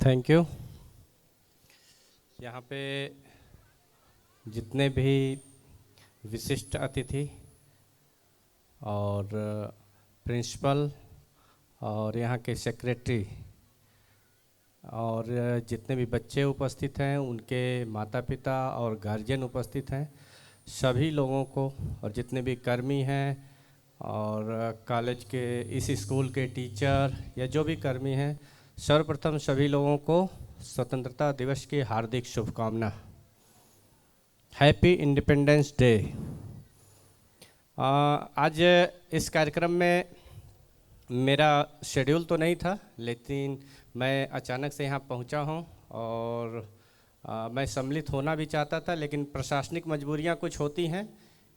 Thank you. यहाँ पे जितने भी विशिष्ट अतिथि और प्रिंसिपल और यहाँ के सेक्रेटरी और जितने भी बच्चे उपस्थित हैं, उनके माता पिता और गार्जियन उपस्थित हैं, सभी लोगों को, और जितने भी कर्मी हैं और कॉलेज के इस स्कूल के टीचर या जो भी कर्मी हैं, सर्वप्रथम सभी लोगों को स्वतंत्रता दिवस की हार्दिक शुभकामना। Happy independence day. आज इस कार्यक्रम में मेरा शेड्यूल तो नहीं था, लेकिन मैं अचानक से यहाँ पहुँचा हूँ और मैं सम्मिलित होना भी चाहता था, लेकिन प्रशासनिक मजबूरियाँ कुछ होती हैं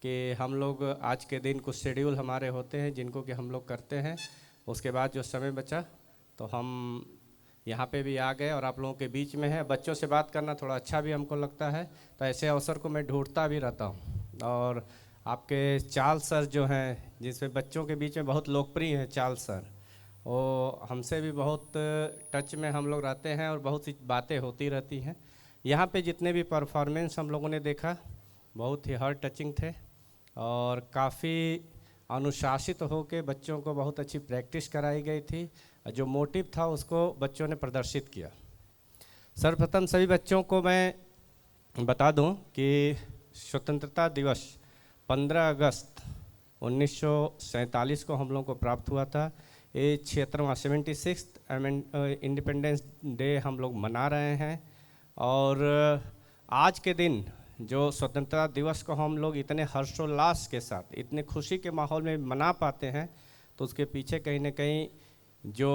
कि हम लोग आज के दिन कुछ शेड्यूल हमारे होते हैं जिनको कि हम लोग करते हैं। उसके बाद जो समय बचा तो हम यहाँ पे भी आ गए और आप लोगों के बीच में है। बच्चों से बात करना थोड़ा अच्छा भी हमको लगता है, तो ऐसे अवसर को मैं ढूंढता भी रहता हूँ। और आपके चाल सर जो हैं, जिसमें बच्चों के बीच में बहुत लोकप्रिय हैं चाल सर, वो हमसे भी बहुत टच में हम लोग रहते हैं और बहुत सी बातें होती रहती हैं। यहाँ पे जितने भी परफॉर्मेंस हम लोगों ने देखा बहुत ही हार्ट टचिंग थे और काफ़ी अनुशासित होकर बच्चों को बहुत अच्छी प्रैक्टिस कराई गई थी। जो मोटिव था उसको बच्चों ने प्रदर्शित किया। सर्वप्रथम सभी बच्चों को मैं बता दूं कि स्वतंत्रता दिवस 15 अगस्त 1947 को हम लोगों को प्राप्त हुआ था। ये 76वां इंडिपेंडेंस डे हम लोग मना रहे हैं। और आज के दिन जो स्वतंत्रता दिवस को हम लोग इतने हर्षोल्लास के साथ, इतने खुशी के माहौल में मना पाते हैं, तो उसके पीछे कहीं ना कहीं जो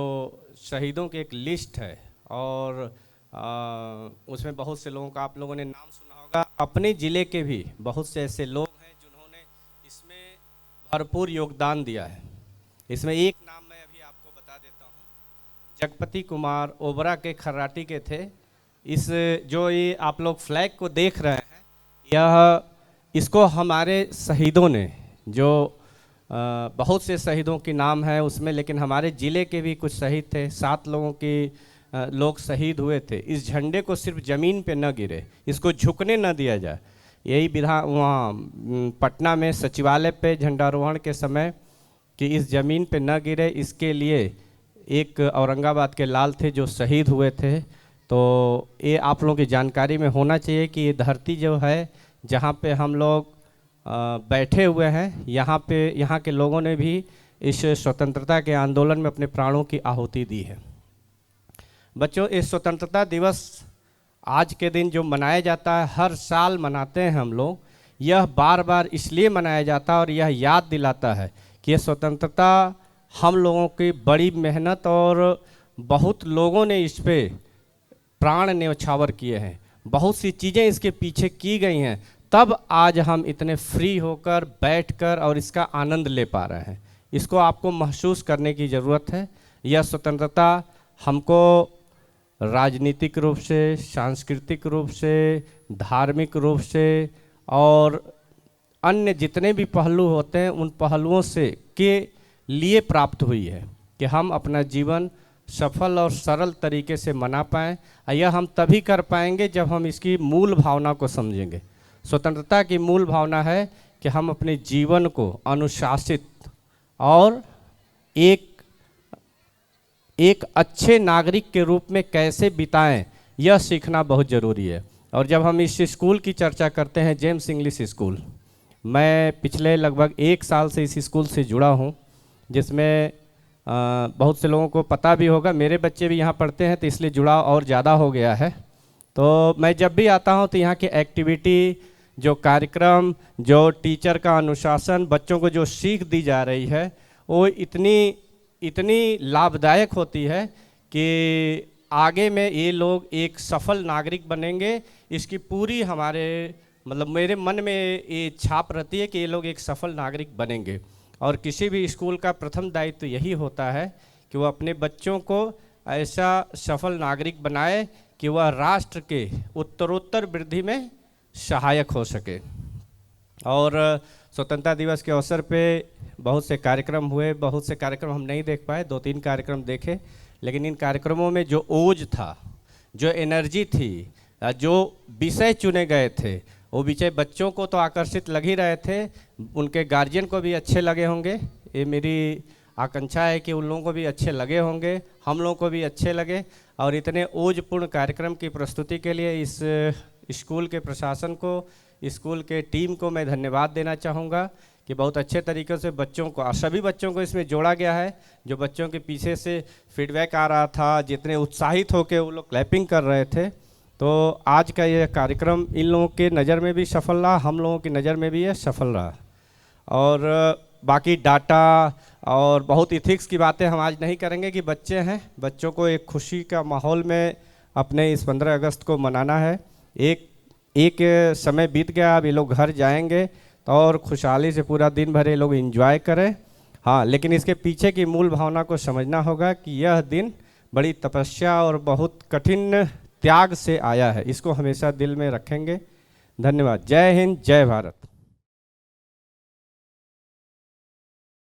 शहीदों की एक लिस्ट है और उसमें बहुत से लोगों का आप लोगों ने नाम सुना होगा। अपने ज़िले के भी बहुत से ऐसे लोग हैं जिन्होंने इसमें भरपूर योगदान दिया है। इसमें एक नाम मैं अभी आपको बता देता हूँ। जगपति कुमार ओबरा के खर्राटी के थे। इस जो ये आप लोग फ्लैग को देख रहे हैं, यह इसको हमारे शहीदों ने, जो बहुत से शहीदों के नाम है उसमें, लेकिन हमारे ज़िले के भी कुछ शहीद थे। 7 लोगों के लोग शहीद हुए थे। इस झंडे को सिर्फ ज़मीन पे न गिरे, इसको झुकने न दिया जाए। यही विधान वहाँ पटना में सचिवालय पे झंडारोहण के समय कि इस ज़मीन पे न गिरे, इसके लिए एक औरंगाबाद के लाल थे जो शहीद हुए थे। तो ये आप लोगों की जानकारी में होना चाहिए कि ये धरती जो है जहाँ पे हम लोग बैठे हुए हैं, यहाँ के लोगों ने भी इस स्वतंत्रता के आंदोलन में अपने प्राणों की आहुति दी है। बच्चों, इस स्वतंत्रता दिवस आज के दिन जो मनाया जाता है, हर साल मनाते हैं हम लोग, यह बार बार इसलिए मनाया जाता है और यह याद दिलाता है कि यह स्वतंत्रता हम लोगों की बड़ी मेहनत और बहुत लोगों ने इस पर प्राण न्यौछावर किए हैं, बहुत सी चीज़ें इसके पीछे की गई हैं, तब आज हम इतने फ्री होकर बैठकर और इसका आनंद ले पा रहे हैं। इसको आपको महसूस करने की ज़रूरत है। यह स्वतंत्रता हमको राजनीतिक रूप से, सांस्कृतिक रूप से, धार्मिक रूप से और अन्य जितने भी पहलू होते हैं, उन पहलुओं से के लिए प्राप्त हुई है कि हम अपना जीवन सफल और सरल तरीके से मना पाएँ। यह हम तभी कर पाएंगे जब हम इसकी मूल भावना को समझेंगे। स्वतंत्रता की मूल भावना है कि हम अपने जीवन को अनुशासित और एक अच्छे नागरिक के रूप में कैसे बिताएं, यह सीखना बहुत ज़रूरी है। और जब हम इस स्कूल की चर्चा करते हैं, जेम्स इंग्लिश स्कूल, मैं पिछले लगभग 1 साल से इस स्कूल से जुड़ा हूं, जिसमें बहुत से लोगों को पता भी होगा, मेरे बच्चे भी यहाँ पढ़ते हैं, तो इसलिए जुड़ाव और ज़्यादा हो गया है। तो मैं जब भी आता हूँ तो यहाँ की एक्टिविटी, जो कार्यक्रम, जो टीचर का अनुशासन, बच्चों को जो सीख दी जा रही है, वो इतनी लाभदायक होती है कि आगे में ये लोग एक सफल नागरिक बनेंगे। इसकी पूरी मेरे मन में ये छाप रहती है कि ये लोग एक सफल नागरिक बनेंगे। और किसी भी स्कूल का प्रथम दायित्व तो यही होता है कि वो अपने बच्चों को ऐसा सफल नागरिक बनाए कि वह राष्ट्र के उत्तरोत्तर वृद्धि में सहायक हो सके। और स्वतंत्रता दिवस के अवसर पे बहुत से कार्यक्रम हुए, बहुत से कार्यक्रम हम नहीं देख पाए, 2-3 कार्यक्रम देखे, लेकिन इन कार्यक्रमों में जो ओज था, जो एनर्जी थी, जो विषय चुने गए थे, वो विषय बच्चों को तो आकर्षित लग ही रहे थे, उनके गार्जियन को भी अच्छे लगे होंगे। ये मेरी आकांक्षा है कि उन लोगों को भी अच्छे लगे होंगे, हम लोगों को भी अच्छे लगे। और इतने ओजपूर्ण कार्यक्रम की प्रस्तुति के लिए इस स्कूल के प्रशासन को, स्कूल के टीम को मैं धन्यवाद देना चाहूँगा कि बहुत अच्छे तरीके से बच्चों को, सभी बच्चों को इसमें जोड़ा गया है। जो बच्चों के पीछे से फीडबैक आ रहा था, जितने उत्साहित होकर वो लोग क्लैपिंग कर रहे थे, तो आज का ये कार्यक्रम इन लोगों के नज़र में भी सफल रहा, हम लोगों की नज़र में भी ये सफल रहा। और बाकी डाटा और बहुत इथिक्स की बातें हम आज नहीं करेंगे कि बच्चे हैं, बच्चों को एक खुशी का माहौल में अपने इस 15 अगस्त को मनाना है। एक समय बीत गया, अब ये लोग घर जाएंगे और खुशहाली से पूरा दिन भर ये लोग एंजॉय करें। हाँ, लेकिन इसके पीछे की मूल भावना को समझना होगा कि यह दिन बड़ी तपस्या और बहुत कठिन त्याग से आया है, इसको हमेशा दिल में रखेंगे। धन्यवाद। जय हिंद, जय भारत।